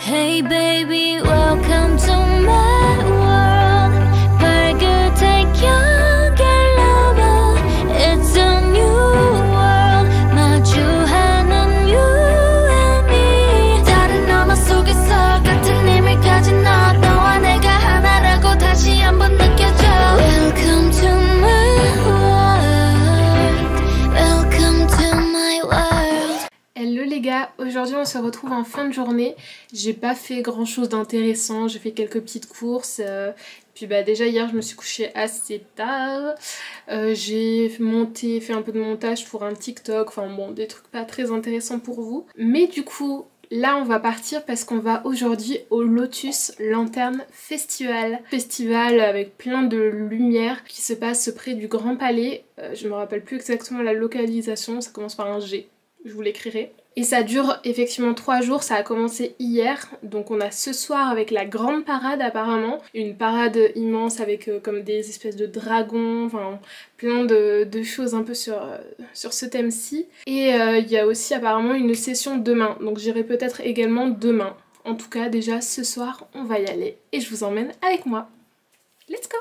Hey baby, welcome to my world. 밝을 태양을 넘어 It's a new world. 마주하는 you and me. 다른 너머 속에서 같은 힘을 가진 너와 내가 하나라고 다시 한번 느껴져. Welcome to my world. Welcome to my world. Hello les gars, aujourd'hui on se retrouve en fin de journée. J'ai pas fait grand chose d'intéressant, j'ai fait quelques petites courses. Puis bah déjà hier je me suis couchée assez tard. J'ai fait un peu de montage pour un TikTok, enfin bon des trucs pas très intéressants pour vous. Mais du coup là on va partir parce qu'on va aujourd'hui au Lotus Lantern Festival. Festival avec plein de lumière qui se passe près du Grand Palais. Je me rappelle plus exactement la localisation, ça commence par un G. Je vous l'écrirai. Et ça dure effectivement 3 jours, ça a commencé hier, donc on a ce soir avec la grande parade apparemment, une parade immense avec comme des espèces de dragons, enfin plein de choses un peu sur ce thème-ci. Et il y a aussi apparemment une session demain, donc j'irai peut-être également demain. En tout cas déjà ce soir on va y aller et je vous emmène avec moi. Let's go!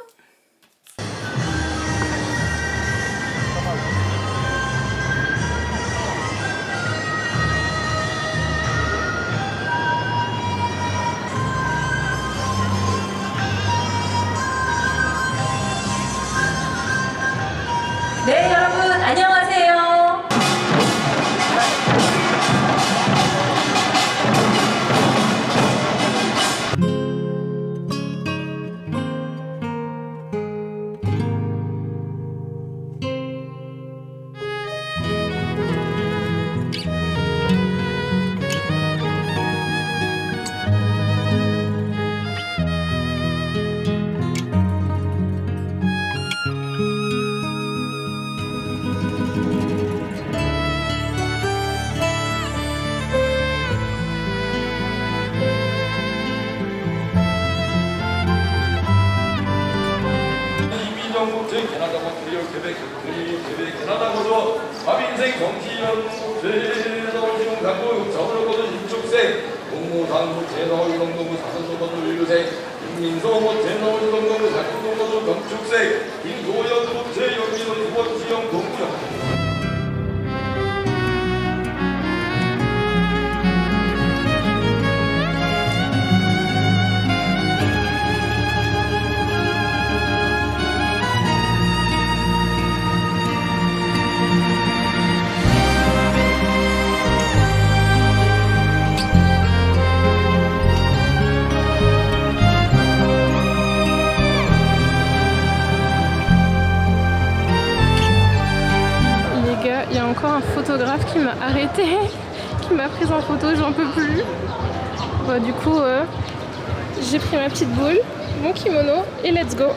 네, 여러분 안녕하세요. 캐나다 몬트리올 케벡 케벡 캐나다 거저 밥인생 정치연 제너지용 당구 저물어 거둔 인축생 공무당구 제너울 동동구 사선소 거둔 인류생 인민소모 제너울 동동구 사선소 거둔 건축생 인도연 부채 연민원 후원지영 동구영 Il y a encore un photographe qui m'a arrêté, qui m'a prise en photo, j'en peux plus. Bon, du coup, j'ai pris ma petite boule, mon kimono et let's go.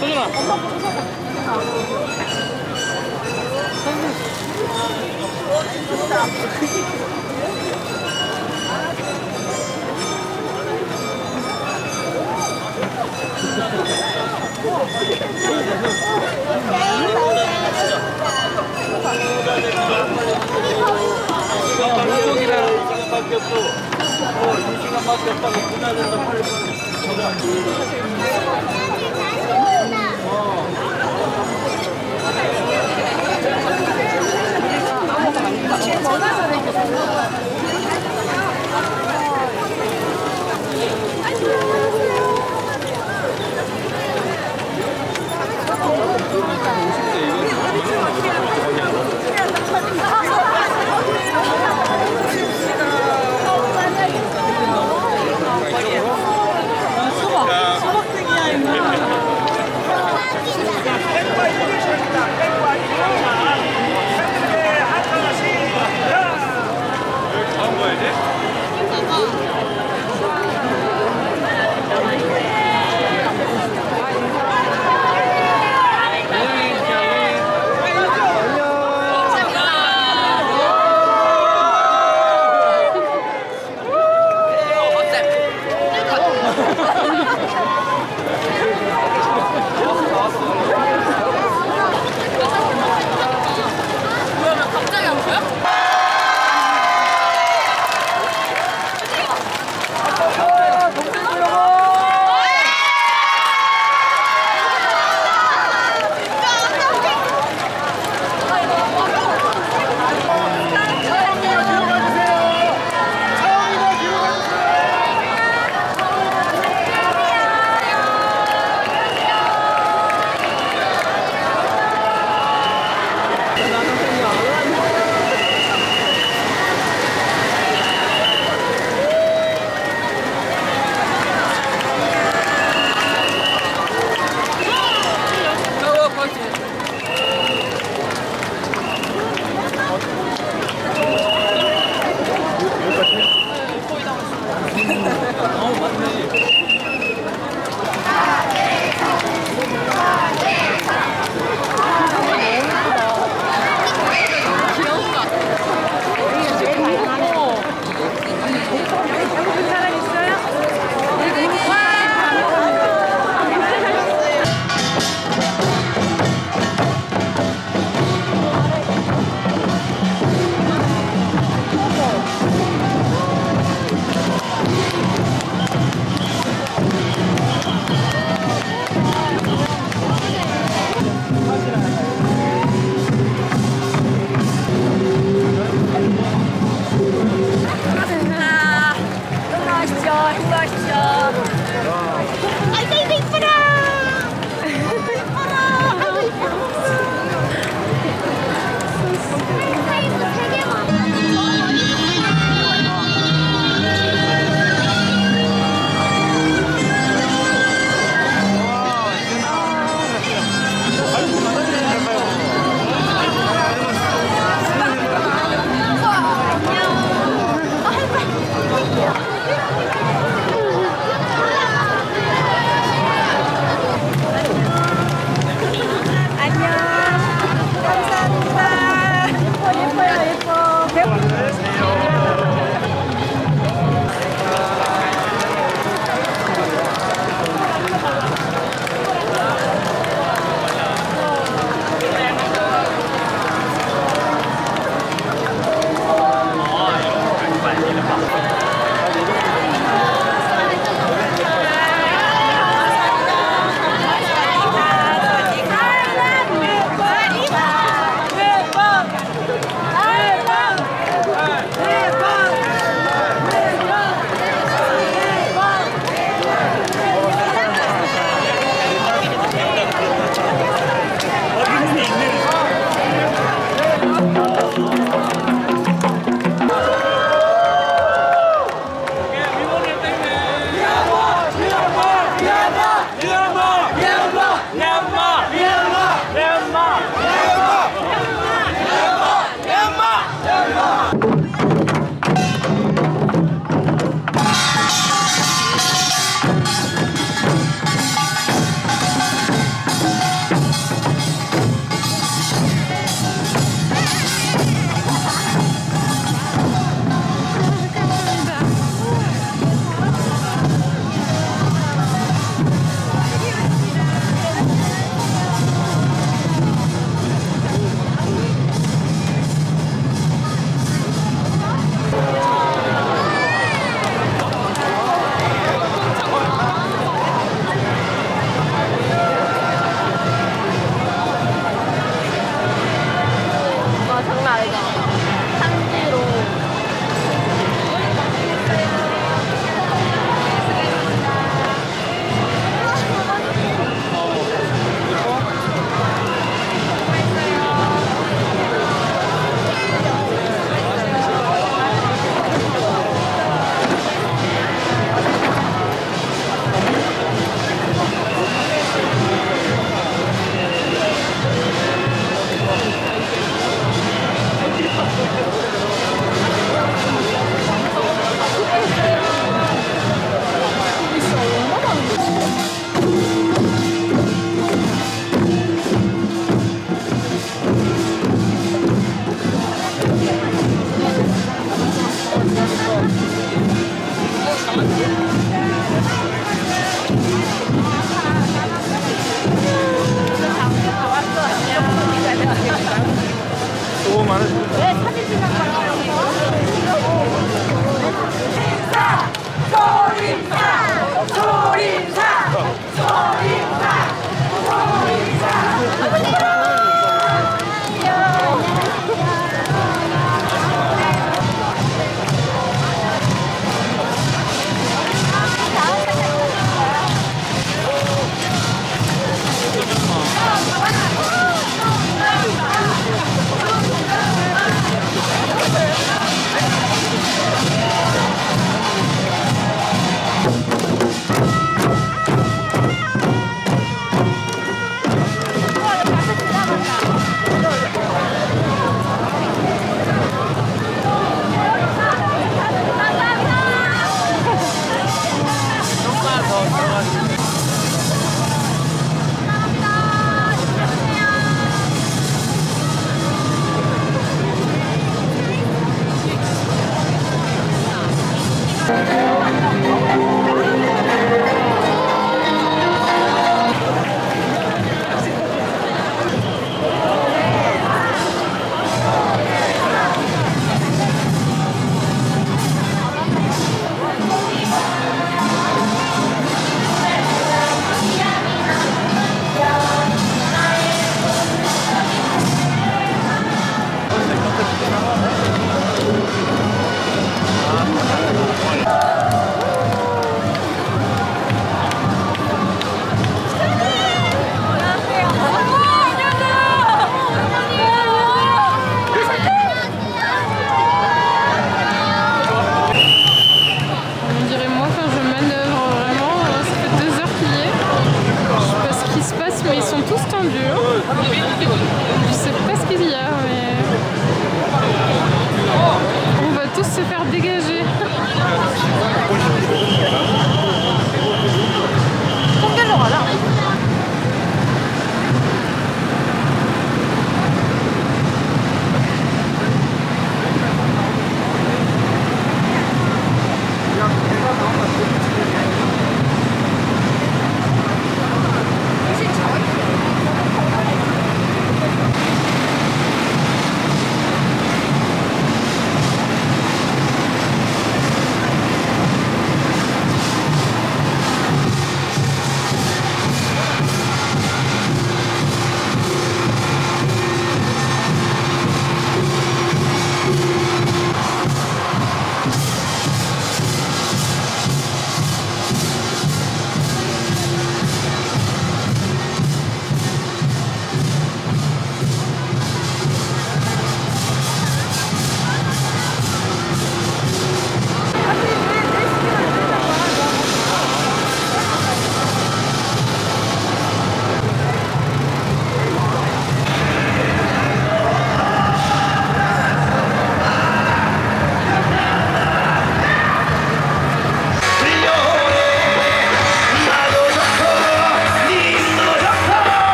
소준아. 2시간밖에 없다고 그날에서 팔면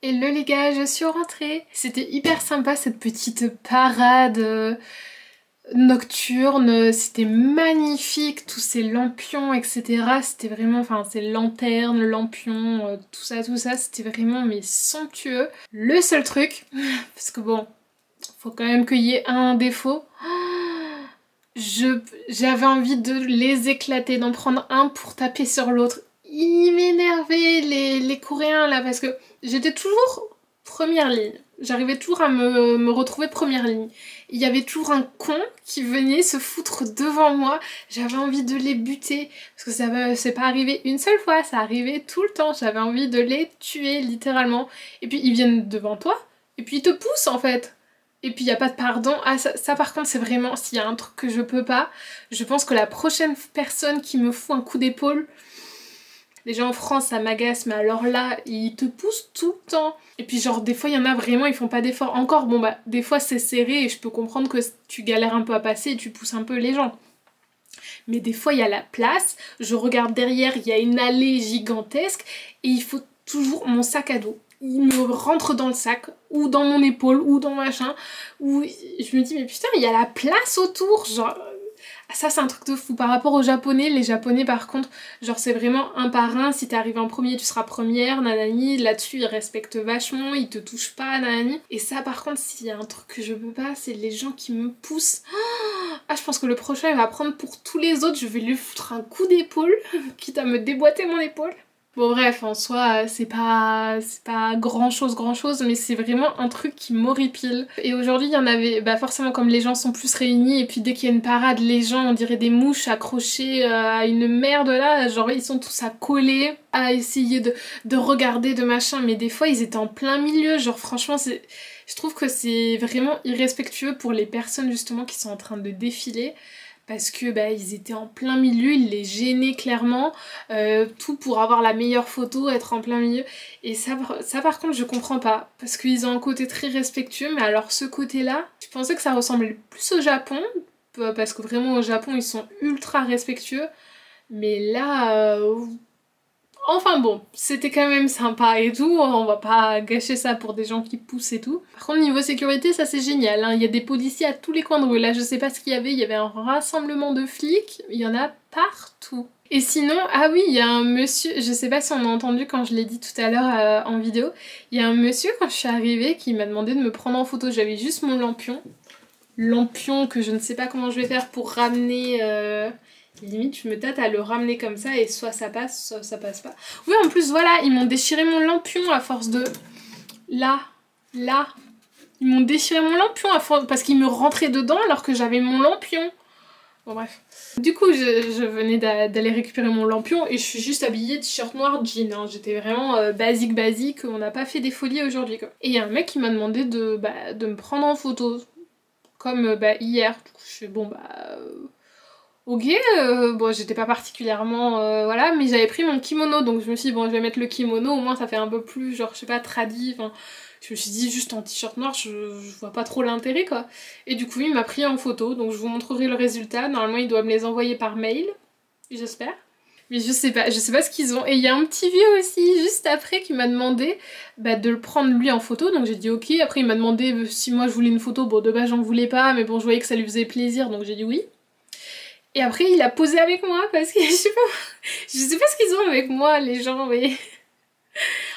Hello les gars, je suis rentrée. C'était hyper sympa cette petite parade nocturne, c'était magnifique, tous ces lampions, etc. C'était vraiment, enfin ces lanternes, lampions, tout ça, c'était vraiment mais somptueux. Le seul truc, parce que bon, faut quand même qu'il y ait un défaut. J'avais envie de les éclater, d'en prendre un pour taper sur l'autre. Ils m'énervaient les Coréens là parce que j'étais toujours première ligne. J'arrivais toujours à me retrouver première ligne. Il y avait toujours un con qui venait se foutre devant moi. J'avais envie de les buter. Parce que ça c'est pas arrivé une seule fois, ça arrivait tout le temps. J'avais envie de les tuer littéralement. Et puis ils viennent devant toi et puis ils te poussent en fait. Et puis il n'y a pas de pardon. Ah ça par contre c'est vraiment, s'il y a un truc que je peux pas, je pense que la prochaine personne qui me fout un coup d'épaule, déjà en France ça m'agace, mais alors là ils te poussent tout le temps. Et puis genre des fois il y en a vraiment ils font pas d'efforts. Encore bon bah des fois c'est serré et je peux comprendre que tu galères un peu à passer et tu pousses un peu les gens. Mais des fois il y a la place, je regarde derrière, il y a une allée gigantesque et il faut toujours mon sac à dos. Il me rentre dans le sac, ou dans mon épaule, ou dans machin, où je me dis mais putain il y a la place autour, genre ça c'est un truc de fou. Par rapport aux japonais, les japonais par contre, genre c'est vraiment un par un, si t'es arrivé en premier tu seras première, nanani, là-dessus ils respectent vachement, ils te touchent pas, nanani. Et ça par contre s'il y a un truc que je peux pas, c'est les gens qui me poussent. Ah je pense que le prochain il va prendre pour tous les autres, je vais lui foutre un coup d'épaule, quitte à me déboîter mon épaule. Bon bref, en soi, c'est pas grand chose, mais c'est vraiment un truc qui m'horripile. Et aujourd'hui, il y en avait, bah forcément comme les gens sont plus réunis, et puis dès qu'il y a une parade, les gens, on dirait des mouches accrochées à une merde là, genre ils sont tous à coller, à essayer de regarder, de machin, mais des fois ils étaient en plein milieu, genre franchement je trouve que c'est vraiment irrespectueux pour les personnes justement qui sont en train de défiler. Parce que bah, ils étaient en plein milieu, ils les gênaient clairement, tout pour avoir la meilleure photo, être en plein milieu. Et ça par contre je comprends pas, parce qu'ils ont un côté très respectueux, mais alors ce côté-là, je pensais que ça ressemblait plus au Japon, parce que vraiment au Japon ils sont ultra respectueux, mais là... Enfin bon, c'était quand même sympa et tout, on va pas gâcher ça pour des gens qui poussent et tout. Par contre niveau sécurité ça c'est génial, hein. Il y a des policiers à tous les coins de rue, là je sais pas ce qu'il y avait un rassemblement de flics, il y en a partout. Et sinon, ah oui, il y a un monsieur, je sais pas si on a entendu quand je l'ai dit tout à l'heure en vidéo, il y a un monsieur quand je suis arrivée qui m'a demandé de me prendre en photo, j'avais juste mon lampion que je ne sais pas comment je vais faire pour ramener... Limite je me tâte à le ramener comme ça et soit ça passe, soit ça passe pas. Oui en plus voilà, ils m'ont déchiré mon lampion à force de... Là. Ils m'ont déchiré mon lampion à force... parce qu'ils me rentraient dedans alors que j'avais mon lampion. Bon bref. Du coup je venais d'aller récupérer mon lampion et je suis juste habillée t-shirt noir, jean. Hein. J'étais vraiment basique, on n'a pas fait des folies aujourd'hui quoi. Et il y a un mec qui m'a demandé de me prendre en photo. Comme hier. Du coup je fais bon ok, bon j'étais pas particulièrement voilà, mais j'avais pris mon kimono donc je me suis dit bon je vais mettre le kimono, au moins ça fait un peu plus genre je sais pas tradi, enfin je me suis dit juste en t-shirt noir je vois pas trop l'intérêt quoi. Et du coup il m'a pris en photo donc je vous montrerai le résultat, normalement il doit me les envoyer par mail, j'espère. Mais je sais pas ce qu'ils ont. Et il y a un petit vieux aussi juste après qui m'a demandé de le prendre lui en photo, donc j'ai dit ok. Après il m'a demandé si moi je voulais une photo, bon de base j'en voulais pas mais bon je voyais que ça lui faisait plaisir donc j'ai dit oui. Et après il a posé avec moi parce que je sais pas ce qu'ils ont avec moi les gens, mais...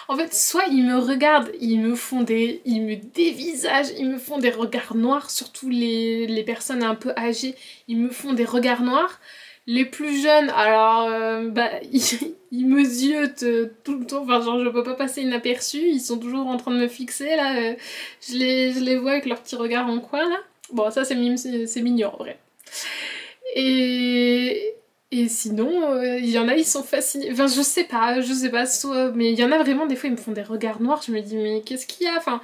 En fait soit ils me regardent, ils me dévisagent, ils me font des regards noirs, surtout les personnes un peu âgées, ils me font des regards noirs. Les plus jeunes, alors ils me ziotent tout le temps, enfin genre je peux pas passer inaperçu, ils sont toujours en train de me fixer là, je les vois avec leur petit regard en coin là. Bon ça c'est mignon en vrai. Et sinon, il y en a, ils sont fascinés. Enfin, je sais pas, mais il y en a vraiment, des fois, ils me font des regards noirs. Je me dis, mais qu'est-ce qu'il y a? Enfin,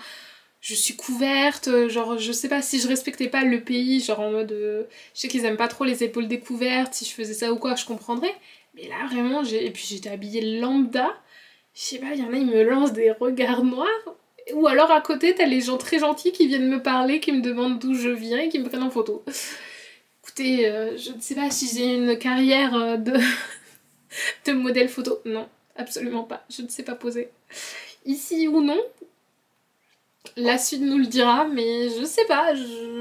je suis couverte, genre, je sais pas si je respectais pas le pays, genre en mode... je sais qu'ils aiment pas trop les épaules découvertes, si je faisais ça ou quoi, je comprendrais. Mais là, vraiment, et puis j'étais habillée lambda. Je sais pas, il y en a, ils me lancent des regards noirs. Ou alors, à côté, t'as les gens très gentils qui viennent me parler, qui me demandent d'où je viens et qui me prennent en photo. Écoutez, je ne sais pas si j'ai une carrière de modèle photo. Non, absolument pas. Je ne sais pas poser. Ici ou non, La suite nous le dira, mais je sais pas,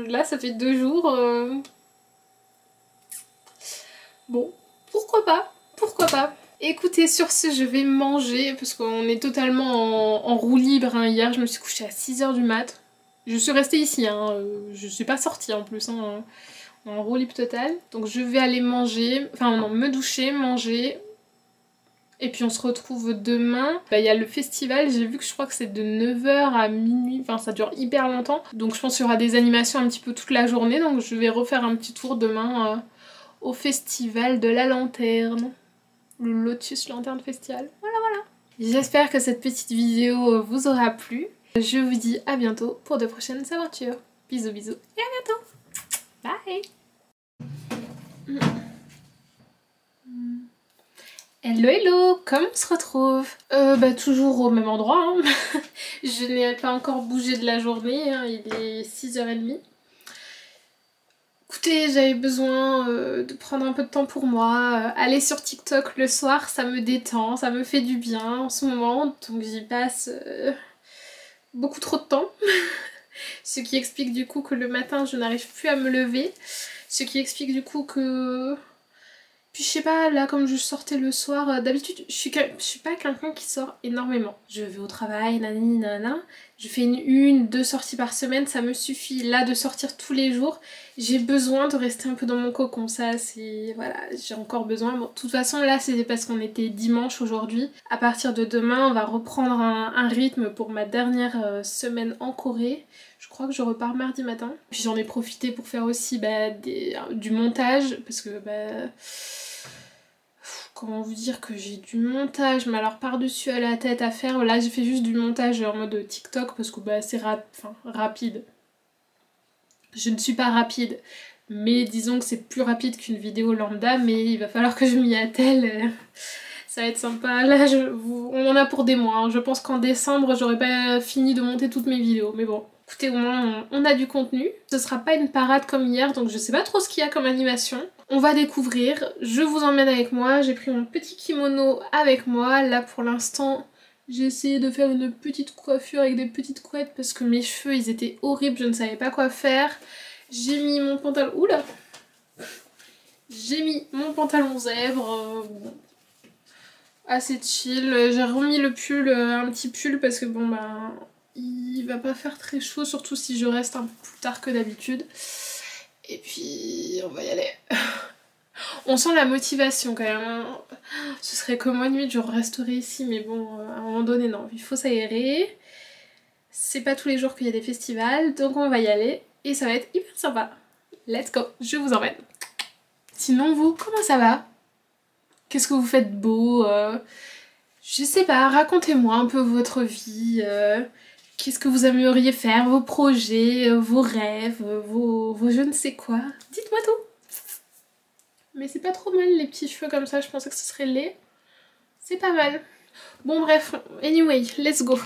là ça fait 2 jours. Bon, pourquoi pas, pourquoi pas. Écoutez, sur ce, je vais manger, parce qu'on est totalement en roue libre. Hein. Hier, je me suis couchée à 6 h du mat. Je suis restée ici, hein. Je suis pas sortie en plus, hein. En roue libre totale. Donc je vais aller manger, enfin non, me doucher, manger. Et puis on se retrouve demain. Bah, y a le festival, j'ai vu que je crois que c'est de 9 h à minuit, enfin ça dure hyper longtemps. Donc je pense qu'il y aura des animations un petit peu toute la journée. Donc je vais refaire un petit tour demain au festival de la lanterne. Le Lotus Lanterne Festival. Voilà, voilà. J'espère que cette petite vidéo vous aura plu. Je vous dis à bientôt pour de prochaines aventures. Bisous bisous et à bientôt. Bye. Hello hello, comment on se retrouve? Bah toujours au même endroit. Hein. Je n'ai pas encore bougé de la journée, hein. Il est 6 h 30. Écoutez, j'avais besoin de prendre un peu de temps pour moi. Aller sur TikTok le soir, ça me détend, ça me fait du bien en ce moment. Donc j'y passe beaucoup trop de temps. Ce qui explique du coup que le matin, je n'arrive plus à me lever. Ce qui explique du coup que... Puis je sais pas, là comme je sortais le soir, d'habitude je suis pas quelqu'un qui sort énormément. Je vais au travail, nanani nanana, je fais une, 2 sorties par semaine, ça me suffit. Là de sortir tous les jours, j'ai besoin de rester un peu dans mon cocon, ça c'est... Voilà, j'ai encore besoin. Bon, de toute façon là c'était parce qu'on était dimanche aujourd'hui. À partir de demain on va reprendre un rythme pour ma dernière semaine en Corée. Je crois que je repars mardi matin. Puis j'en ai profité pour faire aussi du montage, parce que... comment vous dire que j'ai du montage, mais alors par-dessus à la tête à faire. Là j'ai fait juste du montage en mode TikTok parce que c'est rapide. Je ne suis pas rapide, mais disons que c'est plus rapide qu'une vidéo lambda, mais il va falloir que je m'y attelle. Ça va être sympa. Là on en a pour des mois. Hein. Je pense qu'en décembre j'aurais pas fini de monter toutes mes vidéos, mais bon. Écoutez, au moins on a du contenu. Ce sera pas une parade comme hier, donc je sais pas trop ce qu'il y a comme animation. On va découvrir, je vous emmène avec moi. J'ai pris mon petit kimono avec moi. Là pour l'instant, j'ai essayé de faire une petite coiffure avec des petites couettes parce que mes cheveux ils étaient horribles, je ne savais pas quoi faire. J'ai mis mon pantalon... Oula! J'ai mis mon pantalon zèbre. Assez chill. J'ai remis le pull, un petit pull parce que bon bah... Il va pas faire très chaud, surtout si je reste un peu plus tard que d'habitude. Et puis on va y aller. On sent la motivation quand même. Hein. Ce serait que moi nuit je resterai ici, mais bon, à un moment donné non, il faut s'aérer. C'est pas tous les jours qu'il y a des festivals, donc on va y aller. Et ça va être hyper sympa. Let's go, je vous emmène. Sinon vous, comment ça va? Qu'est-ce que vous faites beau? Je sais pas, racontez-moi un peu votre vie. Qu'est-ce que vous aimeriez faire, vos projets, vos rêves, vos je ne sais quoi. Dites-moi tout. Mais c'est pas trop mal les petits cheveux comme ça, je pensais que ce serait laid. C'est pas mal. Bon bref, anyway, let's go.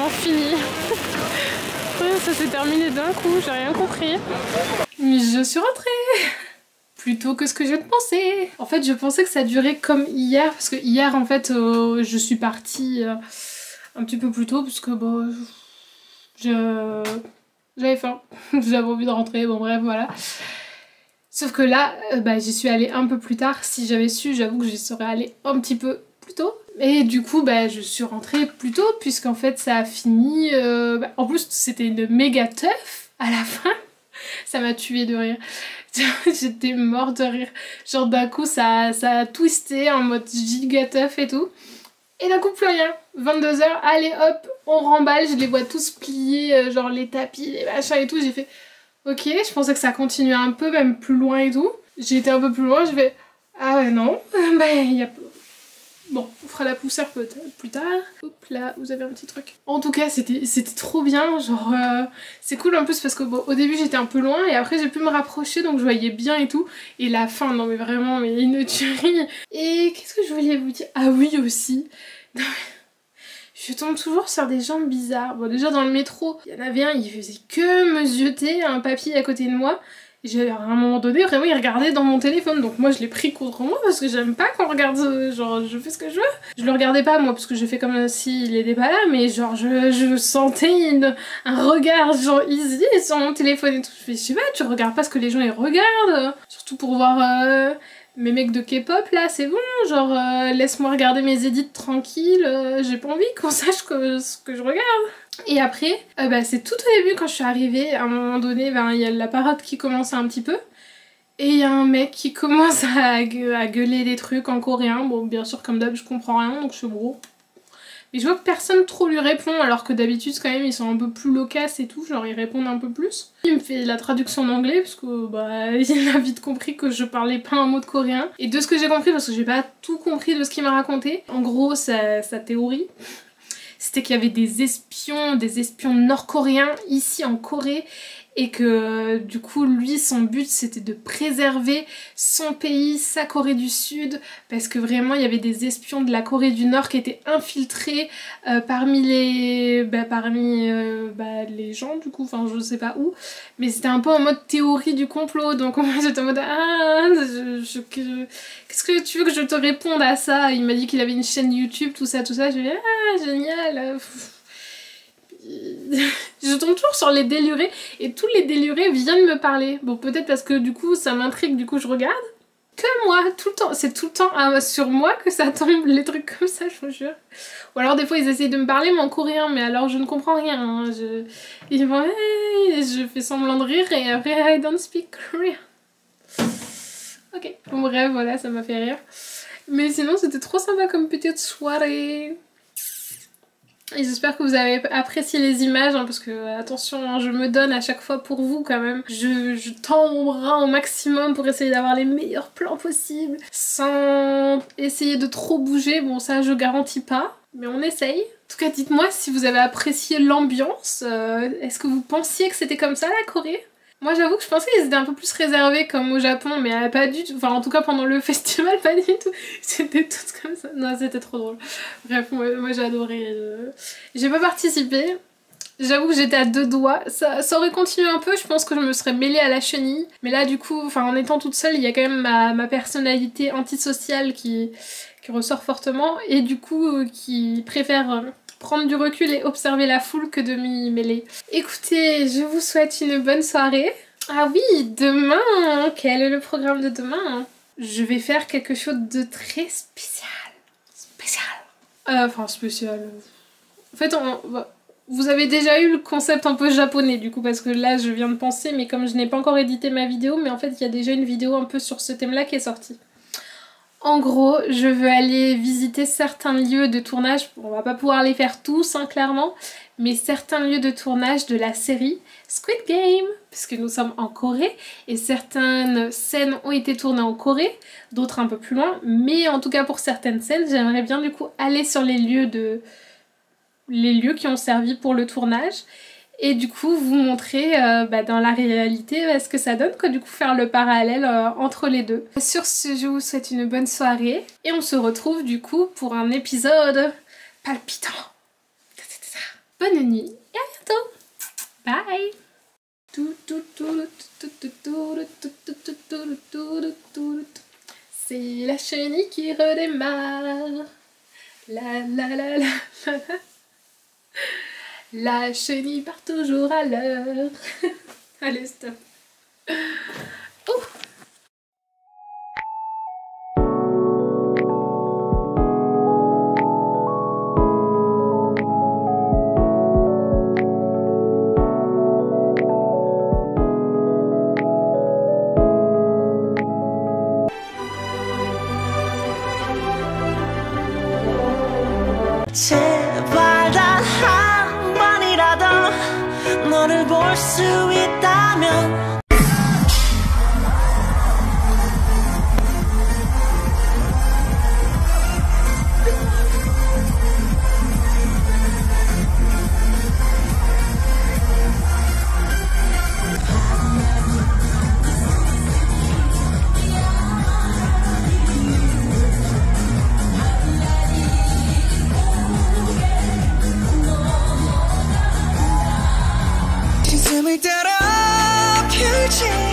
vraiment fini. Ça s'est terminé d'un coup, j'ai rien compris. Mais je suis rentrée plus tôt que ce que je ne pensais. En fait, je pensais que ça durait comme hier, parce que hier, en fait, je suis partie un petit peu plus tôt, parce que bon, j'avais faim, j'avais envie de rentrer, bon bref, voilà. Sauf que là, j'y suis allée un peu plus tard. Si j'avais su, j'avoue que j'y serais allée un petit peu plus tôt. Et du coup, je suis rentrée plus tôt, puisqu'en fait, ça a fini... en plus, c'était une méga teuf à la fin. Ça m'a tuée de rire. J'étais morte de rire. Genre d'un coup, ça a twisté en mode giga teuf et tout. Et d'un coup, plus rien. 22 h, allez hop, on remballe. Je les vois tous pliés, genre les tapis, les machins et tout. J'ai fait... Ok, je pensais que ça continuait un peu, même plus loin et tout. J'ai été un peu plus loin, je vais... Ah ouais, non. Il y a... Bon, on fera la poussière peut-être plus tard. Hop là, vous avez un petit truc. En tout cas, c'était trop bien. Genre, c'est cool en plus parce que bon, au début j'étais un peu loin et après j'ai pu me rapprocher donc je voyais bien et tout. Et la fin, non mais vraiment, mais une tuerie. Et qu'est-ce que je voulais vous dire? Ah oui aussi. Non, je tombe toujours sur des gens bizarres. Bon, déjà dans le métro, il y en avait un, il faisait que me zioter un papy à côté de moi. Et à un moment donné, vraiment, il regardait dans mon téléphone. Donc moi, je l'ai pris contre moi parce que j'aime pas qu'on regarde, genre, je fais ce que je veux. Je le regardais pas, moi, parce que je fais comme s'il était pas là. Mais genre, je sentais un regard, genre, easy sur mon téléphone et tout. Je sais pas, tu regardes pas ce que les gens, ils regardent. Surtout pour voir... mes mecs de K-pop là, c'est bon, genre laisse-moi regarder mes edits tranquilles, j'ai pas envie qu'on sache ce que je regarde. Et après, c'est tout au début quand je suis arrivée, à un moment donné, il y a la parade qui commence un petit peu. Et il y a un mec qui commence à gueuler des trucs en coréen. Bon, bien sûr, comme d'hab, je comprends rien, donc je suis gros. Mais je vois que personne trop lui répond, alors que d'habitude, quand même, ils sont un peu plus loquaces et tout, genre ils répondent un peu plus. Il me fait la traduction en anglais, parce que il a vite compris que je parlais pas un mot de coréen. Et de ce que j'ai compris, parce que j'ai pas tout compris de ce qu'il m'a raconté, en gros, sa théorie, c'était qu'il y avait des espions nord-coréens ici en Corée, et que du coup lui son but c'était de préserver son pays, sa Corée du Sud, parce que vraiment il y avait des espions de la Corée du Nord qui étaient infiltrés parmi les gens du coup, enfin je sais pas où, mais c'était un peu en mode théorie du complot, donc moi j'étais en mode qu'est-ce que tu veux que je te réponde à ça? Il m'a dit qu'il avait une chaîne YouTube, tout ça, je lui ai dit ah génial. Je tombe toujours sur les délurés et tous les délurés viennent me parler. Bon, peut-être parce que du coup ça m'intrigue, du coup je regarde. Que moi, tout le temps, c'est tout le temps sur moi que ça tombe, les trucs comme ça, je vous jure. Ou alors des fois ils essayent de me parler mais en coréen, mais alors je ne comprends rien. Hein. Ils vont hey, je fais semblant de rire et après I don't speak Korean. Ok, bon bref, voilà, ça m'a fait rire. Mais sinon c'était trop sympa comme petite soirée. Et j'espère que vous avez apprécié les images, hein, parce que attention, hein, je me donne à chaque fois pour vous quand même. Je tends mon bras au maximum pour essayer d'avoir les meilleurs plans possibles, sans essayer de trop bouger. Bon ça je garantis pas, mais on essaye. En tout cas dites-moi si vous avez apprécié l'ambiance. Est-ce que vous pensiez que c'était comme ça la Corée ? Moi j'avoue que je pensais qu'ils étaient un peu plus réservés comme au Japon, mais pas du tout, enfin en tout cas pendant le festival pas du tout, c'était tous comme ça, non c'était trop drôle. Bref, moi j'ai adoré, j'ai pas participé, j'avoue que j'étais à deux doigts, ça aurait continué un peu, je pense que je me serais mêlée à la chenille, mais là du coup, enfin en étant toute seule, il y a quand même ma personnalité antisociale qui ressort fortement, et du coup qui préfère... prendre du recul et observer la foule que de m'y mêler. Écoutez, je vous souhaite une bonne soirée. Ah oui, demain, quel est le programme de demain? Je vais faire quelque chose de très spécial. Enfin, spécial. En fait, vous avez déjà eu le concept un peu japonais du coup, parce que là je viens de penser, mais comme je n'ai pas encore édité ma vidéo, mais en fait il y a déjà une vidéo un peu sur ce thème-là qui est sortie. En gros, je veux aller visiter certains lieux de tournage, on va pas pouvoir les faire tous hein, clairement, mais certains lieux de tournage de la série Squid Game, puisque nous sommes en Corée, et certaines scènes ont été tournées en Corée, d'autres un peu plus loin, mais en tout cas pour certaines scènes, j'aimerais bien du coup aller sur les lieux qui ont servi pour le tournage, et du coup vous montrer dans la réalité ce que ça donne, quoi, du coup faire le parallèle entre les deux. Sur ce, je vous souhaite une bonne soirée et on se retrouve du coup pour un épisode palpitant. bonne nuit et à bientôt. Bye. C'est la chenille qui redémarre. La la la la la. La chenille part toujours à l'heure. Allez, stop. Oh. 제발 단 한 번이라도 너를 볼 수 있다면 숨을 따라 펼친